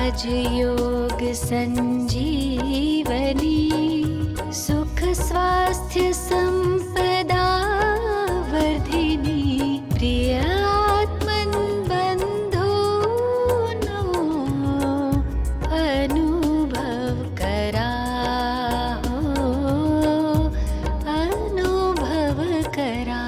राजयोग संजीवनी सुख स्वास्थ्य संपदा वर्धिनी प्रिय आत्मन बंधूनो अनुभव करा अनुभव करा।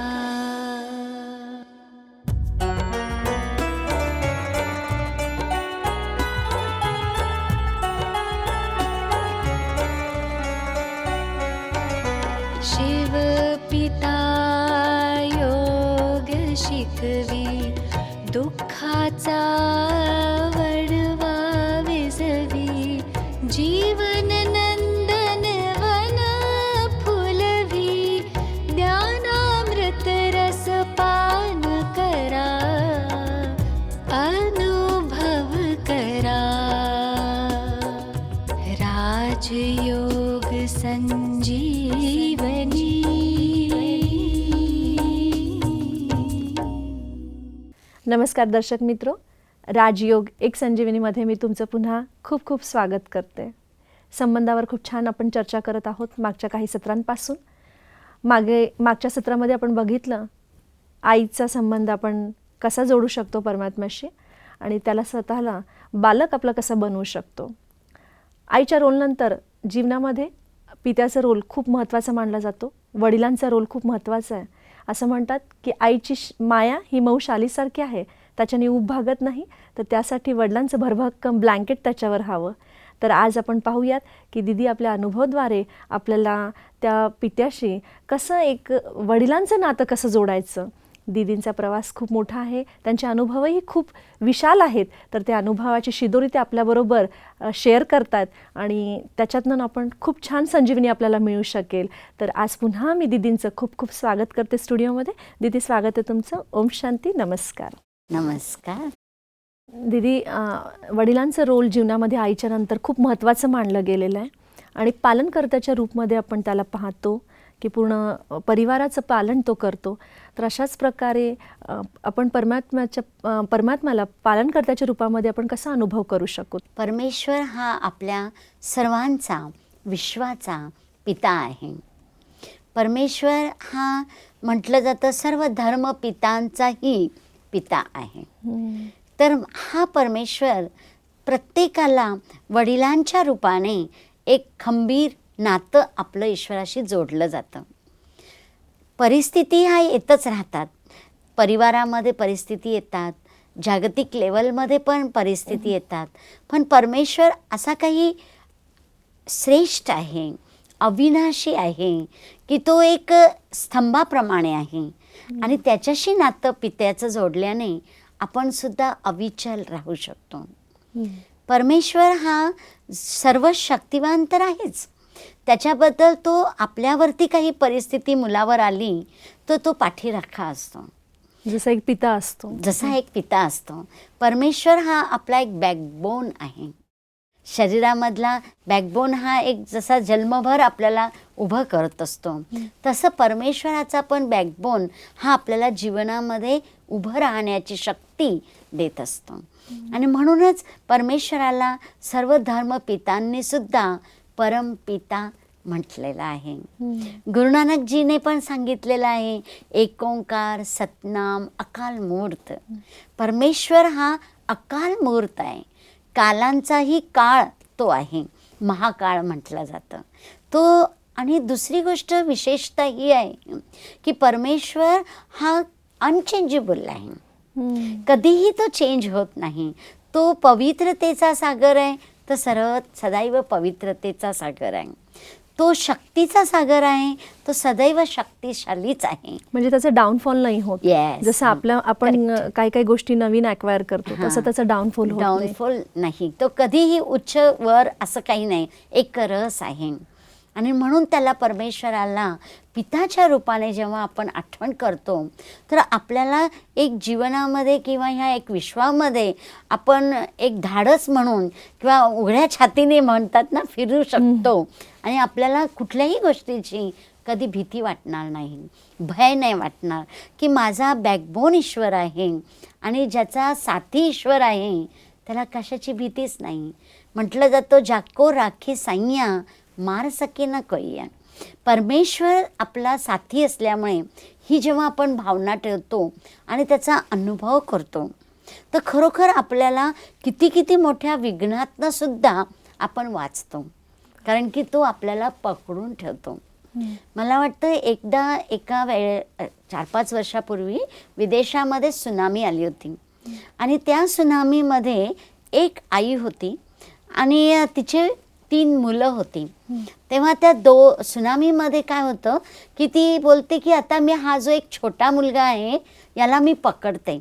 शिव पिता योग शिकवी दुःखाचा वडवा विझवी जीवन नंदन वन फुलवी ज्ञानामृत रस पान करा अनुभव करा। राजयोग संजीवनी। नमस्कार दर्शक मित्रो, राजयोग एक संजीवनीमध्ये मी तुमचं पुन्हा खूप खूप स्वागत करते। संबंधावर खूप छान आपण चर्चा करत आहोत मागच्या काही सत्रांपासून। मागच्या सत्रामध्ये आपण बघितलं आईचा संबंध आपण कसा जोडू शकतो परमात्म्याशी आणि त्याला स्वतःला बालक आपलं कसं बनवू शकतो। आईच्या रोलनंतर जीवनामध्ये पित्याचा रोल खूप महत्त्वाचा मानला जातो, वडिलांचा रोल खूप महत्त्वाचा आहे। असं म्हणतात की आईची माया ही मऊ शालीसारखी आहे, त्याच्याने ऊब भागत नाही, तर त्यासाठी वडिलांचं भरभक्कम ब्लँकेट त्याच्यावर हवं। तर आज आपण पाहूयात की दीदी आपल्या अनुभवाद्वारे आपल्याला त्या पित्याशी कसं एक वडिलांचं नातं कसं जोडायचं। दीदींचा प्रवास खूप मोठा आहे, त्यांचे अनुभवही खूप विशाल आहेत, तर त्या अनुभवाची शिदोरी ते आपल्याबरोबर शेअर करतात आणि त्याच्यातनं आपण खूप छान संजीवनी आपल्याला मिळू शकेल। तर आज पुन्हा मी दीदींचं खूप खूप स्वागत करते स्टुडिओमध्ये। दीदी स्वागत आहे तुमचं। ओम शांती, नमस्कार। नमस्कार। दीदी, वडिलांचं रोल जीवनामध्ये आईच्या नंतर खूप महत्त्वाचं मानलं गेलेलं आहे आणि पालनकर्त्याच्या रूपमध्ये आपण त्याला पाहतो की पूर्ण परिवाराचं पालन तो करतो। तर अशाच प्रकारे आपण परमात्म्याला पालनकर्त्याच्या रूपामध्ये आपण कसा अनुभव करू शकू। परमेश्वर हा आपल्या सर्वांचा विश्वाचा पिता आहे। परमेश्वर हा म्हटलं जातं सर्व धर्म पितांचाही पिता आहे। तर हा परमेश्वर प्रत्येकाला वडिलांच्या रूपाने एक खंबीर नातं आपलं ईश्वराशी जोडलं जातं। परिस्थिती ह्या येतच राहतात, परिवारामध्ये परिस्थिती येतात, जागतिक लेवलमध्ये पण परिस्थिती येतात, पण परमेश्वर असा काही श्रेष्ठ आहे, अविनाशी आहे की तो एक स्तंभाप्रमाणे आहे आणि त्याच्याशी नातं पित्याचं जोडल्याने आपण सुद्धा अविचल राहू शकतो। परमेश्वर हा सर्व शक्तिवान तर आहेच, त्याच्याबद्दल तो आपल्यावरती काही परिस्थिती मुलावर आली तर तो पाठीराखा असतो, जसा एक पिता असतो। जसा एक पिता असतो। परमेश्वर हा आपला एक बॅकबोन आहे। शरीरामधला बॅकबोन हा एक जसा जन्मभर आपल्याला उभं करत असतो, तसं परमेश्वराचा पण बॅकबोन हा आपल्याला जीवनामध्ये उभं राहण्याची शक्ती देत असतो। आणि म्हणूनच परमेश्वराला सर्व धर्मपितांनी सुद्धा परमपिता म्हटलेलं आहे। गुरु नानकजीने पण सांगितलेलं आहे, एक ओंकार सतनाम अकाल मूर्त। परमेश्वर हा अकाल मूर्त आहे, कालांचाही काळ तो आहे, महाकाळ म्हटलं जातं तो। आणि दुसरी गोष्ट विशेषता ही आहे की परमेश्वर हा अनचेंजेबल आहे, कधीही तो चेंज होत नाही। तो पवित्रतेचा सागर आहे, तो सदैव पवित्रतेचा सागर आहे। तो शक्तीचा सागर आहे, तो सदैव शक्तिशालीच आहे, म्हणजे त्याचं डाऊनफॉल नाही होत। जसं आपण काही गोष्टी नवीन ॲक्वायर करतो तसं त्याचं डाऊनफॉल नाही, तो कधीही उच्च वर असं काही नाही, एक रस आहे। आणि म्हणून त्याला परमेश्वराला पिताच्या रूपाने जेव्हा आपण आठवण करतो तर आपल्याला एक जीवनामध्ये किंवा ह्या एक विश्वामध्ये आपण एक धाडस म्हणून किंवा उघड्या छातीने म्हणतात ना फिरू शकतो आणि आपल्याला कुठल्याही गोष्टीची कधी भीती वाटणार नाही, भय नाही वाटणार की माझा बॅकबोन ईश्वर आहे आणि ज्याचा साथी ईश्वर आहे त्याला कशाची भीतीच नाही. म्हटलं जातं जाको राखी साईया मार सके न कळीया. परमेश्वर आपला साथी असल्यामुळे ही जेव्हा आपण भावना ठेवतो आणि त्याचा अनुभव करतो तर खरोखर आपल्याला किती किती मोठ्या विघ्नातनं सुद्धा आपण वाचतो, कारण की तो आपल्याला पकडून ठेवतो. मला वाटतं एकदा एका 4-5 वर्षापूर्वी विदेशामध्ये सुनामी आली होती आणि त्या सुनामीमध्ये एक आई होती आणि तिचे 3 मुलं होती. तेव्हा त्या सुनामीमध्ये काय होतं की ती बोलते की आता मी हा जो एक छोटा मुलगा आहे याला मी पकडते.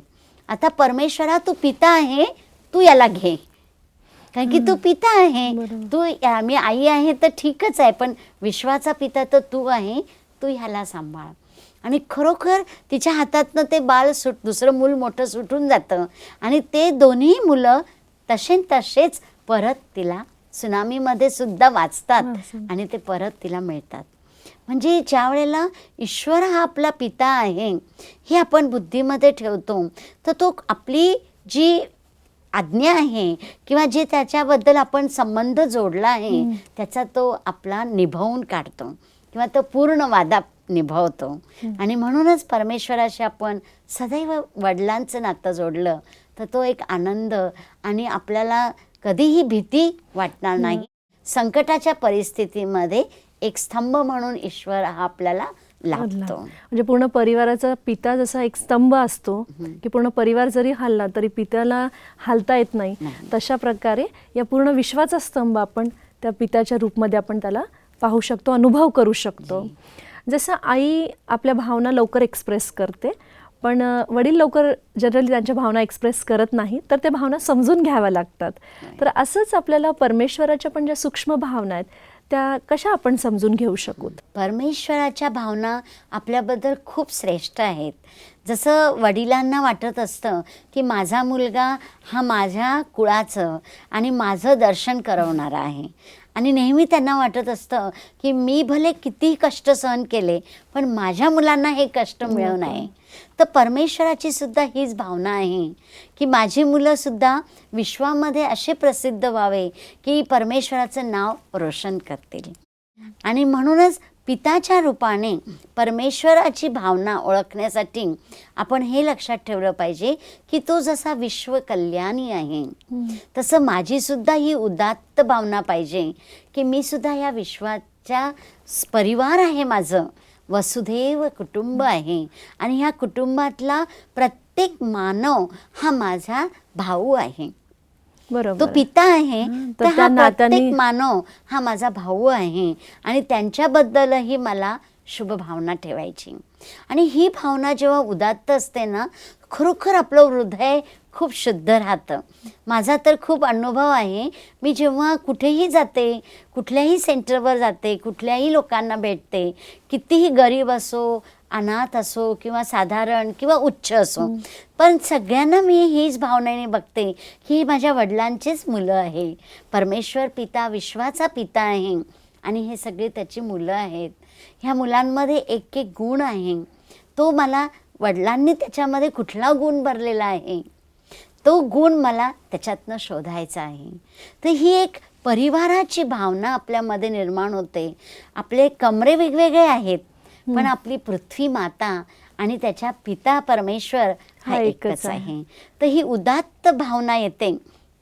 आता परमेश्वरा तू पिता आहे, तू याला घे, कारण की तू पिता आहे. तू मी आई आहे तर ठीकच आहे, पण विश्वाचा पिता तर तू आहे, तू ह्याला सांभाळ. आणि खरोखर तिच्या हातातनं ते बाळ दुसरं मूल मोठं सुटून जातं आणि ते दोन्ही मुलं तसेच परत तिला सुनामीमध्ये सुद्धा वाचतात आणि ते परत तिला मिळतात. म्हणजे ज्या वेळेला ईश्वर हा आपला पिता आहे हे आपण बुद्धीमध्ये ठेवतो तर तो आपली जी आज्ञा आहे किंवा जे त्याच्याबद्दल आपण संबंध जोडला आहे त्याचा तो आपला निभावून काढतो किंवा तो पूर्ण वादा निभावतो. आणि म्हणूनच परमेश्वराशी आपण सदैव वडिलांचं नातं जोडलं तर तो एक आनंद आणि आपल्याला कधीही भीती वाटणार नाही. संकटाच्या परिस्थितीमध्ये एक स्तंभ म्हणून ईश्वर हा आपल्याला लाभतो. म्हणजे पूर्ण परिवाराचा पिता जसा एक स्तंभ असतो की पूर्ण परिवार जरी हलला तरी पित्याला हालता येत नाही, तशा प्रकारे या पूर्ण विश्वाचा स्तंभ आपण त्या पित्याच्या रूपमध्ये आपण त्याला पाहू शकतो, अनुभव करू शकतो. जसं आई आपल्या भावना लवकर एक्सप्रेस करते, पण वडील लवकर जनरली त्यांच्या भावना एक्सप्रेस करत नाही, तर त्या भावना समजून घ्याव्या लागतात. तर असंच आपल्याला परमेश्वराच्या पण ज्या सूक्ष्म भावना आहेत त्या कशा आपण समजून घेऊ शकू? परमेश्वराच्या भावना आपल्याबद्दल खूप श्रेष्ठ आहेत. जसं वडिलांना वाटत असतं की माझा मुलगा हा माझ्या कुळाचं आणि माझं दर्शन करवणारा आहे आणि नेहमी त्यांना वाटत असतं की मी भले किती कष्ट सहन केले पण माझ्या मुलांना हे कष्ट मिळू नये. तर परमेश्वराची सुद्धा हीच भावना आहे की माझी मुलंसुद्धा विश्वामध्ये असे प्रसिद्ध व्हावे की परमेश्वराचं नाव रोशन करतील. आणि म्हणूनच पिताच्या रूपाने परमेश्वराची भावना ओळखण्यासाठी आपण हे लक्षात ठेवलं पाहिजे की तो जसा विश्व कल्याणी आहे तसं माझीसुद्धा ही उदात्त भावना पाहिजे की मी सुद्धा या विश्वाच्या परिवार आहे, माझं वसुधैव कुटुंब आहे आणि ह्या कुटुंबातला प्रत्येक मानव हा माझा भाऊ आहे. बरोबर, तो पिता आहे तर त्या हा नात्याने प्रत्येक मानव हा माझा भाऊ आहे आणि त्यांच्याबद्दलही मला शुभ भावना ठेवायची. आणि ही भावना जेव्हा उदात्त असते ना खरोखर आपलं हृदय खूप शुद्ध राहतं. माझा तर खूप अनुभव आहे. मी जेव्हा कुठेही जाते, कुठल्याही सेंटरवर जाते, कुठल्याही लोकांना भेटते, कितीही गरीब असो, अनाथ असो किंवा साधारण किंवा उच्च असो, पण सगळ्यांना मी हीच भावनेने बघते की ही माझ्या वडिलांचीच मुलं आहे. परमेश्वर पिता विश्वाचा पिता आहे आणि हे सगळे त्याची मुलं आहेत. ह्या मुलांमध्ये एक एक गुण आहे. तो मला वडिलांनी त्याच्यामध्ये कुठला गुण भरलेला आहे तो गुण मला त्याच्यातनं शोधायचा आहे. तर ही एक परिवाराची भावना आपल्यामध्ये निर्माण होते. आपले कमरे वेगवेगळे आहेत पण आपली पृथ्वी माता आणि त्याच्या पिता परमेश्वर हा एकच आहे. तर ही उदात्त भावना येते.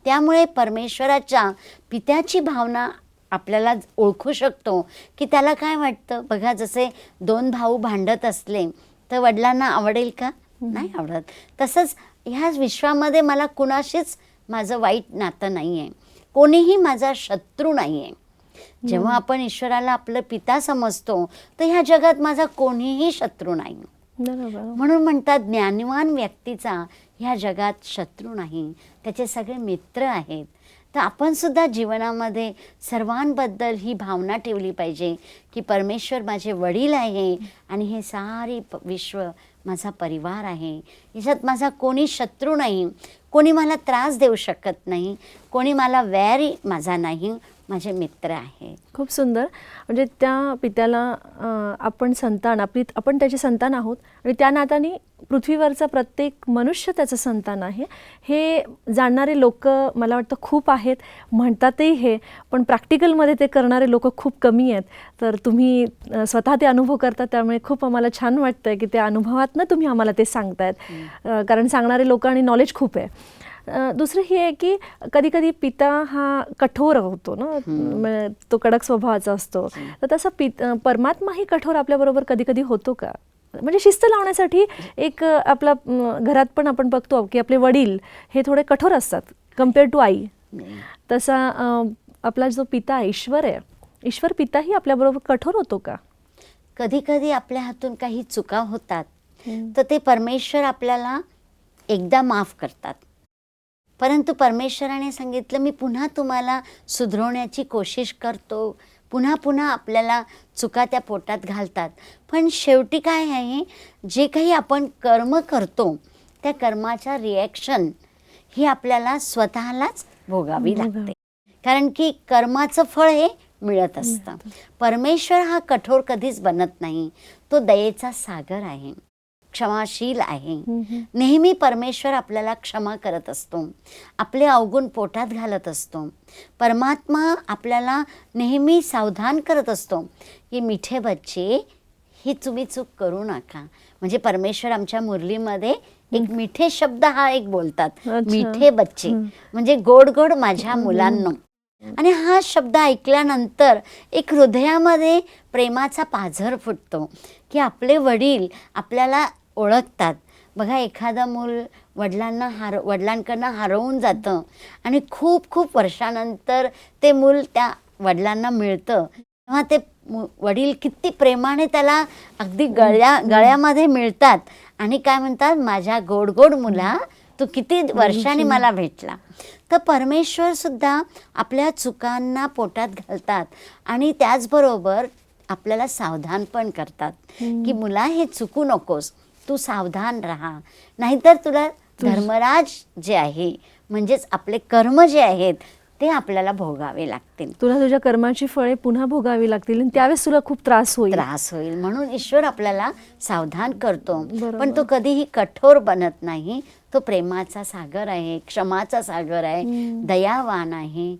त्यामुळे परमेश्वराच्या पित्याची भावना आपल्याला ओळखू शकतो की त्याला काय वाटतं. बघा, जसे 2 भाऊ भांडत असले तर वडिलांना आवडेल का? नाही आवडत. तसंच ह्या विश्वामध्ये मला कुणाशीच माझं वाईट नातं नाही आहे, कोणीही माझा शत्रू नाही आहे. जेव्हा आपण ईश्वराला आपलं पिता समजतो तर ह्या जगात माझा कोणीही शत्रू नाही. म्हणून म्हणतात ज्ञानवान व्यक्तीचा ह्या जगात शत्रू नाही, त्याचे सगळे मित्र आहेत. तर आपण सुद्धा जीवनामध्ये सर्वांबद्दल ही भावना ठेवली पाहिजे की परमेश्वर माझे वडील आहे आणि हे सारी विश्व माझा परिवार आहे. याच्यात माझा कोणी शत्रू नाही, कोणी मला त्रास देऊ शकत नाही, कोणी मला वैरी माझा नाही, माझे मित्र आहे. खूप सुंदर. म्हणजे त्या पित्याला आपण संतान, आपण त्याचे संतान आहोत आणि त्या नात्याने पृथ्वीवरचा प्रत्येक मनुष्य त्याचं संतान आहे. हे जाणणारे लोक मला वाटतं खूप आहेत, म्हणतातही हे, पण प्रॅक्टिकलमध्ये ते करणारे लोक खूप कमी आहेत. तर तुम्ही स्वतः ते अनुभव करता, त्यामुळे खूप आम्हाला छान वाटतं की त्या अनुभवातनं तुम्ही आम्हाला ते सांगतायत. कारण सांगणारे लोक आणि नॉलेज खूप आहे. दुसरं हे आहे की कधी कधी पिता हा कठोर होतो ना, तो कडक स्वभावाचा असतो. तर तसं परमात्माही कठोर आपल्याबरोबर कधी कधी होतो का? म्हणजे शिस्त लावण्यासाठी एक आपला घरात पण आपण बघतो की आपले वडील हे थोडे कठोर असतात कम्पेअर टू आई. तसा आपला जो पिता आहे, ईश्वर आहे, ईश्वर पिताही आपल्याबरोबर कठोर होतो का? कधी कधी आपल्या हातून काही चुका होतात, तर ते परमेश्वर आपल्याला एकदा माफ करतात. परंतु परमेश्वराने सांगितलं, मी पुन्हा तुम्हाला सुधरवण्याची कोशिश करतो. पुन्हा पुन्हा आपल्याला चुका त्या पोटात घालतात. पण शेवटी काय आहे, जे काही आपण कर्म करतो त्या कर्माच्या रिॲक्शन ही आपल्याला स्वतःलाच भोगावी लागते. कारण की कर्माचं फळ हे मिळत असतं. परमेश्वर हा कठोर कधीच बनत नाही. तो दयेचा सागर आहे, क्षमाशील आहे. नेहमी परमेश्वर आपल्याला क्षमा करत असतो, आपले अवगुण पोटात घालत असतो. परमात्मा आपल्याला नेहमी सावधान करत असतो की मिठे बच्चे, ही तुम्ही चूक करू नका. म्हणजे परमेश्वर आमच्या मुरलीमध्ये एक मिठे शब्द हा एक बोलतात, मिठे बच्चे, म्हणजे गोड गोड माझ्या मुलांनो. आणि हा शब्द ऐकल्यानंतर एक हृदयामध्ये प्रेमाचा पाझर फुटतो की आपले वडील आपल्याला ओळखतात. बघा, एखादं मूल वडिलांकडनं हरवून जातं आणि खूप खूप वर्षानंतर ते मूल त्या वडिलांना मिळतं, तेव्हा ते वडील किती प्रेमाने त्याला अगदी गळ्यामध्ये मिळतात आणि काय म्हणतात, माझ्या गोड गोड मुला, तू किती वर्षांनी मला भेटला. तर परमेश्वर सुद्धा आपल्या चुकांना पोटात घालतात आणि त्याचबरोबर आपल्याला सावधान पण करतात की मुला, हे चुकू नकोस, तू सावधान राहा, नाहीतर तुला धर्मराज जे आहे, म्हणजेच आपले कर्म जे आहेत ते आपल्याला भोगावे लागतील. तुला तुझ्या कर्माची फळे पुन्हा भोगावी लागतील आणि त्यावेळेस तुला खूप त्रास होईल. म्हणून ईश्वर आपल्याला सावधान करतो. पण तो कधीही कठोर बनत नाही. तो प्रेमाचा सागर आहे, क्षमाचा सागर आहे, दयावान आहे.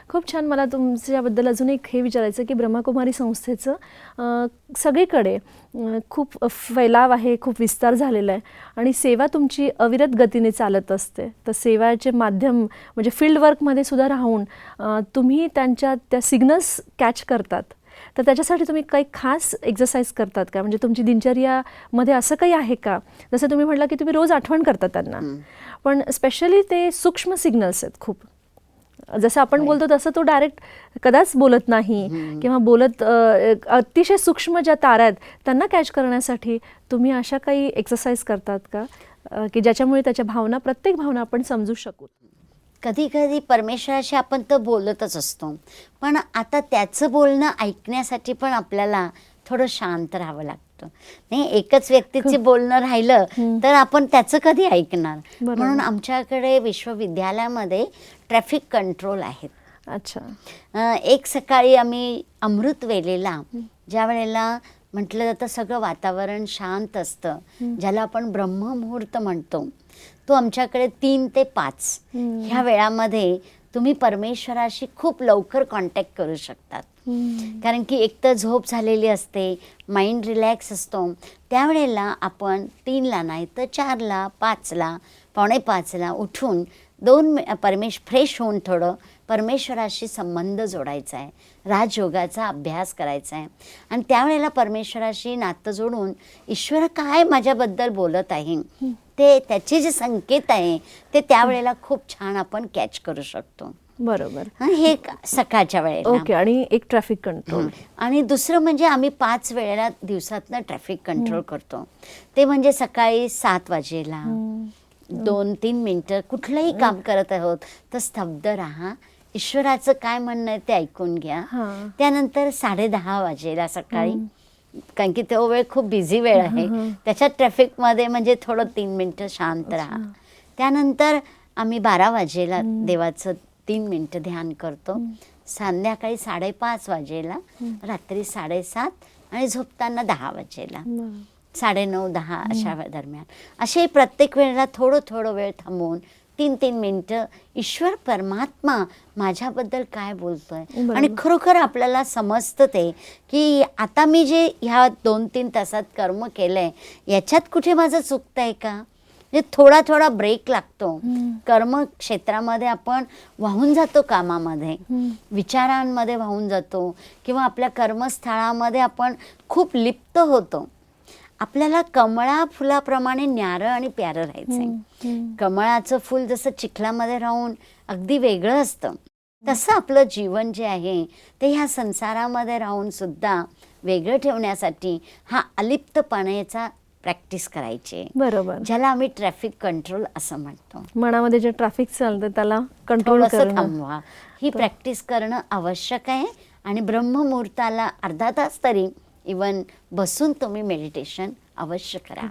खूप छान. मला तुमच्याबद्दल अजून एक हे विचारायचं की ब्रह्मकुमारी संस्थेचं सगळीकडे खूप फैलाव आहे, खूप विस्तार झालेला आहे आणि सेवा तुमची अविरत गतीने चालत असते. तर सेवाचे माध्यम म्हणजे फील्ड वर्कमध्ये सुद्धा राहून तुम्ही त्यांच्या त्या सिग्नल्स कॅच करतात. तर त्याच्यासाठी तुम्ही काही खास एक्सरसाइज करतात का? म्हणजे तुमची दिनचर्यामध्ये असं काही आहे का? जसं तुम्ही म्हटलं की तुम्ही रोज आठवण करता त्यांना, पण स्पेशली ते सूक्ष्म सिग्नल्स आहेत खूप. जसं आपण बोलतो तसं तो डायरेक्ट कदाच बोलत नाही किंवा बोलत अतिशय सूक्ष्म ज्या तारा आहेत त्यांना कॅच करण्यासाठी तुम्ही अशा काही एक्सरसाइज करतात का की ज्याच्यामुळे त्याच्या भावना, प्रत्येक भावना आपण समजू शकू? कधी कधी परमेश्वराशी आपण तर बोलतच असतो, पण आता त्याचं बोलणं ऐकण्यासाठी पण आपल्याला थोडं शांत राहावं लागतं. नाही, एकच व्यक्तीचे बोलणं राहिलं तर आपण त्याचं कधी ऐकणार. म्हणून आमच्याकडे विश्वविद्यालयामध्ये ट्रॅफिक कंट्रोल आहेत. अच्छा. एक सकाळी आम्ही अमृत वेळेला, ज्या वेळेला म्हटलं जातं सगळं वातावरण शांत असतं, ज्याला आपण ब्रह्ममुहूर्त म्हणतो, तो आमच्याकडे 3 ते 5 ह्या वेळामध्ये तुम्ही परमेश्वराशी खूप लवकर कॉन्टॅक्ट करू शकतात. कारण की एक तर झोप झालेली असते, माइंड रिलॅक्स असतो. त्यावेळेला आपण 3ला नाही तर 4ला, 5ला, 4:45ला उठून फ्रेश होऊन थोडं परमेश्वराशी संबंध जोडायचा आहे, राजयोगाचा अभ्यास करायचा आहे. आणि त्यावेळेला परमेश्वराशी नातं जोडून ईश्वर काय माझ्याबद्दल बोलत आहे ते, त्याचे जे संकेत आहे ते त्यावेळेला खूप छान आपण कॅच करू शकतो. बरोबर. हे सकाळच्या वेळेला. ओके. आणि एक ट्रॅफिक कंट्रोल. आणि दुसरं म्हणजे आम्ही 5 वेळेला दिवसातनं ट्रॅफिक कंट्रोल करतो. ते म्हणजे सकाळी 7 वाजेला 2-3 मिनिटं कुठलंही काम करत आहोत तर स्तब्ध राहा, ईश्वराचं काय म्हणणं आहे ते ऐकून घ्या. त्यानंतर 10:30 वाजेला सकाळी, कारण की तो वेळ खूप बिझी वेळ आहे, त्याच्यात ट्रॅफिकमध्ये म्हणजे थोडं 3 मिनिटं शांत राहा. त्यानंतर आम्ही 12 वाजेला देवाचं 3 मिनिटं ध्यान करतो. संध्याकाळी 5:30 वाजेला, रात्री 7:30 आणि झोपताना 10 वाजेला, 9:30-10 अशा दरम्यान. असे प्रत्येक वेळेला थोडं वेळ थांबवून 3-3 मिनिटं ईश्वर परमात्मा माझ्याबद्दल काय बोलतोय. आणि खरोखर आपल्याला समजतं ते की आता मी जे ह्या 2-3 तासात कर्म केलंय याच्यात कुठे माझं चुकतंय का. म्हणजे थोडा ब्रेक लागतो. कर्म क्षेत्रामध्ये आपण वाहून जातो, कामामध्ये विचारांमध्ये वाहून जातो, किंवा आपल्या कर्मस्थळामध्ये आपण खूप लिप्त होतो. आपल्याला कमळा फुलाप्रमाणे न्यारं आणि प्यारं राहायचंय. कमळाचं फूल जसं चिखलामध्ये राहून अगदी वेगळं असतं, तसं आपलं जीवन जे आहे ते ह्या संसारामध्ये राहून सुद्धा वेगळं ठेवण्यासाठी हा अलिप्तपणाचा प्रॅक्टिस करायची. बरोबर. ज्याला आम्ही ट्रॅफिक कंट्रोल असं म्हणतो. मनामध्ये जे ट्रॅफिक चालतं त्याला कंट्रोल करणं, थांबवा, ही प्रॅक्टिस करणं आवश्यक आहे. आणि ब्रह्ममुहूर्ताला अर्धा तास तरी इवन बसून तुम्ही मेडिटेशन अवश्य करा.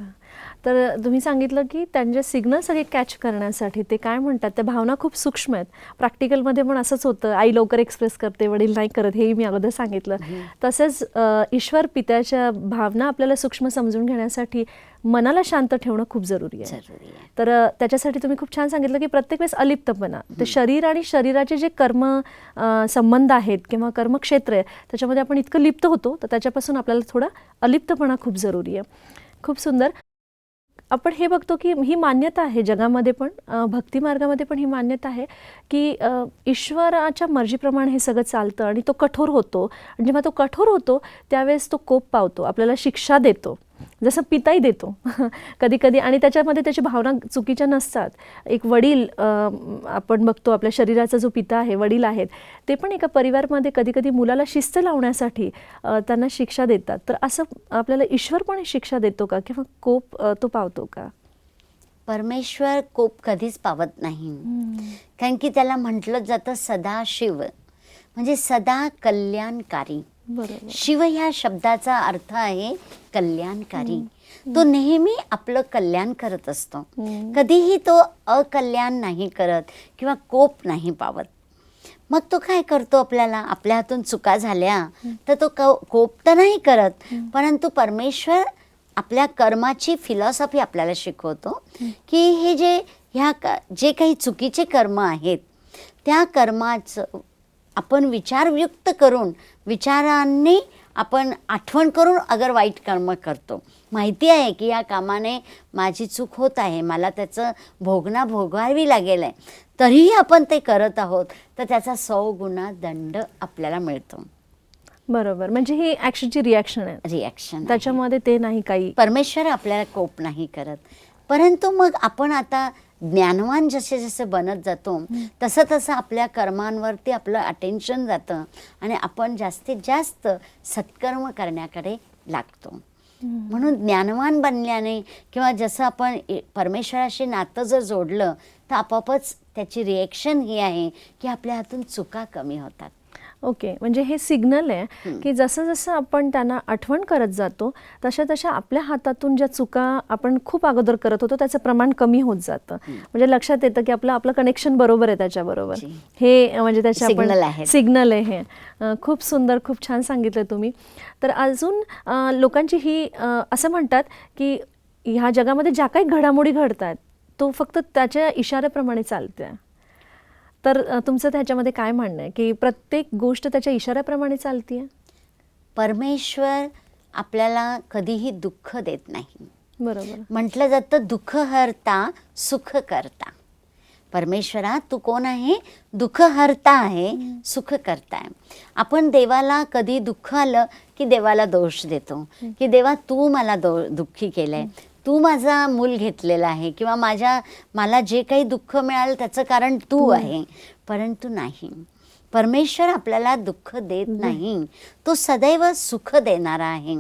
तर तुम्ही सांगितलं की त्यांचे सिग्नल सगळे कॅच करण्यासाठी ते काय म्हणतात, त्या भावना खूप सूक्ष्म आहेत. प्रॅक्टिकलमध्ये पण असंच होतं, आई लवकर एक्सप्रेस करते, वडील नाही करत, हेही मी अगोदर सांगितलं. तसेच ईश्वर पित्याच्या भावना आपल्याला सूक्ष्म समजून घेण्यासाठी मनाला शांत ठेवणं खूप जरुरी आहे. तर त्याच्यासाठी तुम्ही खूप छान सांगितलं की प्रत्येक वेळेस अलिप्तपणा, ते शरीर आणि शरीराचे जे कर्म संबंध आहेत किंवा कर्मक्षेत्र आहे त्याच्यामध्ये आपण इतकं लिप्त होतो, तर त्याच्यापासून आपल्याला थोडा अलिप्तपणा खूप जरुरी आहे. खूप सुंदर. आपण हे बघतो की ही मान्यता आहे जगामध्ये पण, भक्ती मार्गामध्ये पण ही मान्यता आहे की ईश्वराच्या मर्जीप्रमाणे हे सगळं चालतं आणि तो कठोर होतो. आणि जेव्हा तो कठोर होतो त्यावेळेस तो कोप पावतो, आपल्याला शिक्षा देतो, जसं पिताही देतो कधी कधी. आणि त्याच्यामध्ये त्याची भावना चुकीच्या नसतात. एक वडील, आपण बघतो आपल्या शरीराचा जो पिता आहे, वडील आहेत, ते पण एका परिवारामध्ये कधी कधी मुलाला शिस्त लावण्यासाठी त्यांना शिक्षा देतात. तर असं आपल्याला ईश्वर पण शिक्षा देतो का किंवा कोप तो पावतो का? परमेश्वर कोप कधीच पावत नाही. कारण की त्याला म्हटलं जातं सदाशिव, म्हणजे सदा कल्याणकारी. शिव ह्या शब्दाचा अर्थ आहे कल्याणकारी. तो नेहमी आपलं कल्याण करत असतो, कधीही तो अकल्याण नाही करत किंवा कोप नाही पावत. मग तो काय करतो, आपल्याला आपल्या हातून चुका झाल्या तर तो कोप तर नाही करत, परंतु परमेश्वर आपल्या कर्माची फिलॉसॉफी आपल्याला शिकवतो की हे जे काही चुकीचे कर्म आहेत त्या कर्माचं आपण विचारयुक्त करून, विचारांनी आपण आठवण करून अगर वाईट कर्म करतो, माहिती आहे की या कामाने माझी चूक होत आहे, मला त्याचं भोगावी लागेल आहे, तरीही आपण ते करत आहोत, तर त्याचा 100 गुणा दंड आपल्याला मिळतो. बरोबर. म्हणजे ही ॲक्शनची रिॲक्शन आहे, त्याच्यामध्ये ते नाही काही. परमेश्वर आपल्याला कोप नाही करत. परंतु मग आपण आता ज्ञानवान जसे बनत जातो तसं तसं आपल्या कर्मांवरती आपलं अटेन्शन जातं आणि आपण जास्तीत जास्त सत्कर्म करण्याकडे लागतो. म्हणून ज्ञानवान बनल्याने किंवा जसं आपण परमेश्वराशी नातं जर जोडलं तर आपोआपच त्याची रिॲक्शन ही आहे की आपल्या हातून चुका कमी होतात. ओके. म्हणजे हे सिग्नल आहे की जसं जसं आपण त्यांना आठवण करत जातो तशा आपल्या हातातून ज्या चुका आपण खूप अगोदर करत होतो त्याचं प्रमाण कमी होत जातं. म्हणजे लक्षात येतं की आपलं कनेक्शन बरोबर आहे त्याच्याबरोबर. हे म्हणजे त्याच्या आपण सिग्नल आहे हे. खूप सुंदर, खूप छान सांगितलं तुम्ही. तर अजून लोकांची ही असं म्हणतात की ह्या जगामध्ये ज्या काही घडामोडी घडतात तो फक्त त्याच्या इशाऱ्याप्रमाणे चालते. तर तुमचं त्याच्यामध्ये काय म्हणणं आहे की प्रत्येक गोष्ट त्याच्या इशाऱ्याप्रमाणे चालते? परमेश्वर आपल्याला कधीही दुःख देत नाही. बरोबर. म्हटलं जातं दुःख हरता सुख करता. परमेश्वरा तू कोण आहे? दुःख हरता आहे, सुख करता आहे. आपण देवाला कधी दुःख आलं की देवाला दोष देतो की देवा तू मला दुःखी केलंय, तू माझा मूल घेतलेला आहे किंवा मला जे काही दुःख मिळालं त्याचं कारण तू आहे. परंतु नाही, परमेश्वर आपल्याला दुःख देत नाही, तो सदैव सुख देणारा आहे.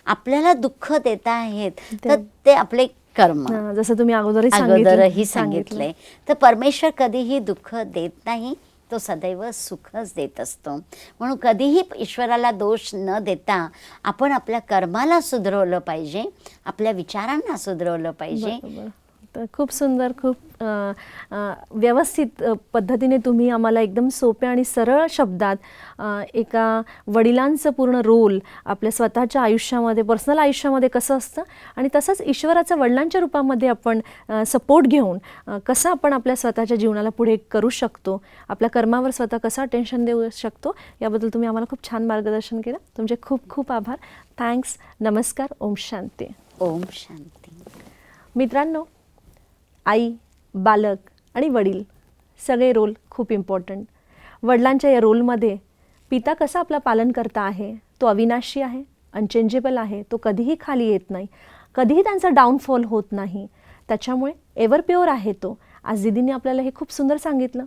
आपल्याला दुःख देत आहेत तर ते आपले कर्म, जसं तुम्ही अगोदरही सांगितले. तर परमेश्वर कधीही दुःख देत नाही, तो सदैव सुखच देत असतो. म्हणून कधीही ईश्वराला दोष न देता आपण आपल्या कर्माला सुधरवलं पाहिजे, आपल्या विचारांना सुधरवलं पाहिजे. खूप सुंदर, खूप व्यवस्थित पद्धतीने तुम्ही आम्हाला एकदम सोप्या आणि सरळ शब्दात एका वडिलांचं पूर्ण रोल आपल्या स्वतःच्या आयुष्यामध्ये, पर्सनल आयुष्यामध्ये कसं असतं आणि तसंच ईश्वराचा वडिलांच्या रूपामध्ये आपण सपोर्ट घेऊन कसं आपण आपल्या स्वतःच्या जीवनाला पुढे करू शकतो, आपल्या कर्मावर स्वतः कसं अटेन्शन देऊ शकतो, याबद्दल तुम्ही आम्हाला खूप छान मार्गदर्शन केलं. तुमचे खूप खूप आभार. थँक्स. नमस्कार. ओम शांती. ओम शांती. मित्रांनो, आई, बालक आणि वडील सगळे रोल खूप इम्पॉर्टंट. वडिलांच्या या रोलमध्ये पिता कसा आपला पालनकर्ता आहे, तो अविनाशी आहे, अनचेंजेबल आहे, तो कधीही खाली येत नाही, कधीही त्यांचा डाऊनफॉल होत नाही, त्याच्यामुळे एव्हर प्युअर आहे तो. आज दीदींनी आपल्याला हे खूप सुंदर सांगितलं.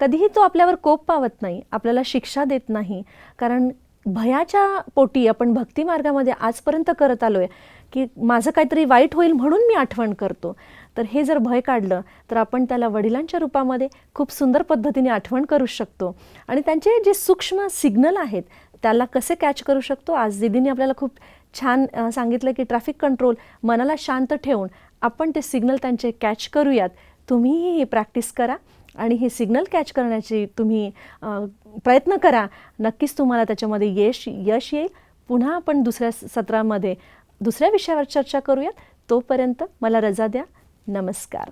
कधीही तो आपल्यावर कोप पावत नाही, आपल्याला शिक्षा देत नाही, कारण भयाच्या पोटी आपण भक्तिमार्गामध्ये आजपर्यंत करत आलो आहे की माझं काहीतरी वाईट होईल म्हणून मी आठवण करतो. तर हे जर भय काढलं तर आपण त्याला वडिलांच्या रूपामध्ये खूप सुंदर पद्धतीने आठवण करू शकतो आणि त्यांचे जे सूक्ष्म सिग्नल आहेत त्याला कसे कॅच करू शकतो. आज दीदींनी आपल्याला खूप छान सांगितलं की ट्रॅफिक कंट्रोल, मनाला शांत ठेवून आपण ते सिग्नल त्यांचे कॅच करूयात. तुम्हीही हे प्रॅक्टिस करा आणि हे सिग्नल कॅच करण्याची तुम्ही प्रयत्न करा. नक्कीच तुम्हाला त्याच्यामध्ये यश येईल. पुन्हा आपण दुसऱ्या सत्रामध्ये दुसऱ्या विषयावर चर्चा करूयात. तोपर्यंत मला रजा द्या. नमस्कार.